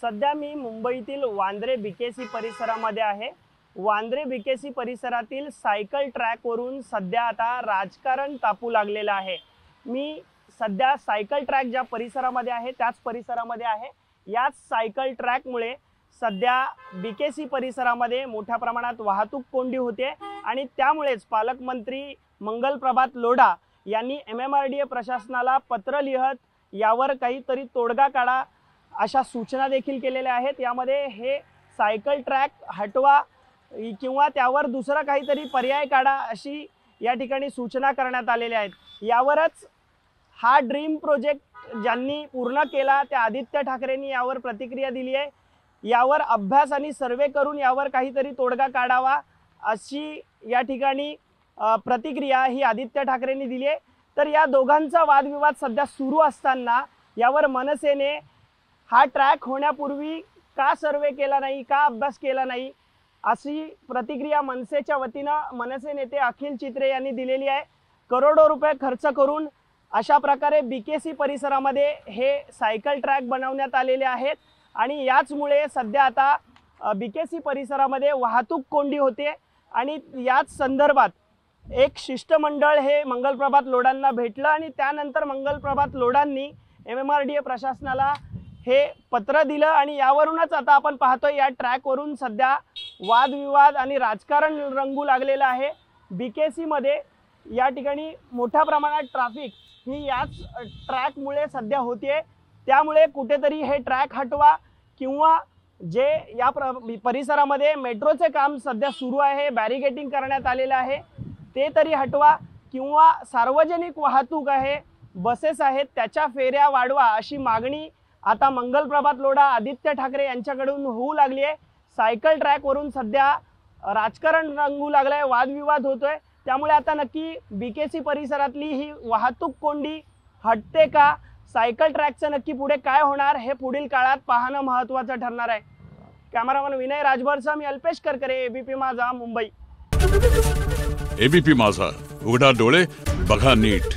सध्या मी मुंबईतील वांद्रे बीकेसी परिसरामध्ये आहे। वांद्रे बीकेसी परिसरातील सायकल ट्रॅकवरून सध्या आता राजकारण तापू लागलेलं आहे। मी सध्या सायकल ट्रॅक ज्या परिसरामध्ये आहे त्याच परिसरामध्ये आहे। याच सायकल ट्रॅकमुळे सध्या बीकेसी परिसरामध्ये मोठ्या प्रमाणात वाहतूक कोंडी होते आणि त्यामुळेच पालकमंत्री मंगलप्रभात लोढा यांनी MMRDA प्रशासनाला पत्र लिहत यावर काहीतरी तोडगा काढा अशा सूचना देखील केलेल्या आहेत। यामध्ये हे सायकल ट्रॅक हटवा किंवा त्यावर दुसरा काहीतरी पर्याय काढा अशी या ठिकाणी सूचना करण्यात आलेल्या आहेत। यावरच हा ड्रीम प्रोजेक्ट ज्यांनी पूर्ण केला त्या आदित्य ठाकरेंनी यावर प्रतिक्रिया दिली आहे। यावर अभ्यास आणि सर्वे करून यावर काहीतरी तोडगा काढावा अशी या ठिकाणी प्रतिक्रिया ही आदित्य ठाकरेंनी दिली आहे। तर या दोघांचा वादविवाद सध्या सुरू असताना यावर मनसेने हा ट्रॅक होण्यापूर्वी का सर्वे केला नाही, का अभ्यास केला नाही अशी प्रतिक्रिया मनसेच्या वतीने मनसे नेते अखिल चित्रे यांनी दिलेली आहे। करोडो रुपये खर्च करून अशा प्रकारे बीकेसी परिसरामध्ये हे सायकल ट्रॅक बनवण्यात आलेले आहेत आणि याचमुळे सध्या आता बीकेसी परिसरामध्ये वाहतूक कोंडी होते आणि याच संदर्भात एक शिष्टमंडळ हे मंगलप्रभात लोढांना भेटलं आणि त्यानंतर मंगलप्रभात लोढांनी MMRDA प्रशासनाला हे पत्र दिलं आणि यावरूनच आता आपण पाहतोय या ट्रॅकवरून सध्या वादविवाद आणि राजकारण रंगू लागलेलं आहे। बीकेसी मध्ये या ठिकाणी मोठ्या प्रमाणात ट्रॅफिक ही याच ट्रॅकमुळे सध्या होते। त्यामुळे कुठेतरी हे ट्रॅक हटवा किंवा जे या परिसरामध्ये मेट्रोचे काम सध्या सुरू आहे, बॅरिगेटिंग करण्यात आलेलं आहे ते तरी हटवा किंवा सार्वजनिक वाहतूक आहे, बसेस आहेत त्याच्या फेऱ्या वाढवा अशी मागणी आता मंगलप्रभात लोढा आदित्य ठाकरे यांच्याकडून होऊ लागली आहे। सायकल ट्रॅकवरून सध्या राजकारण रंगू लागलंय, वादविवाद होतोय। त्यामुळे आता नक्की बीकेसी परिसरातली ही वाहतूक कोंडी हटते का, सायकल ट्रॅकचं नक्की पुढे काय होणार हे पुढील काळात पाहणं महत्त्वाचं ठरणार आहे। कॅमेरामन विनय राजभरसह मी अल्पेश करकरे, ABP माझा, मुंबई। ABP माझा, उघडा डोळे बघा नीट।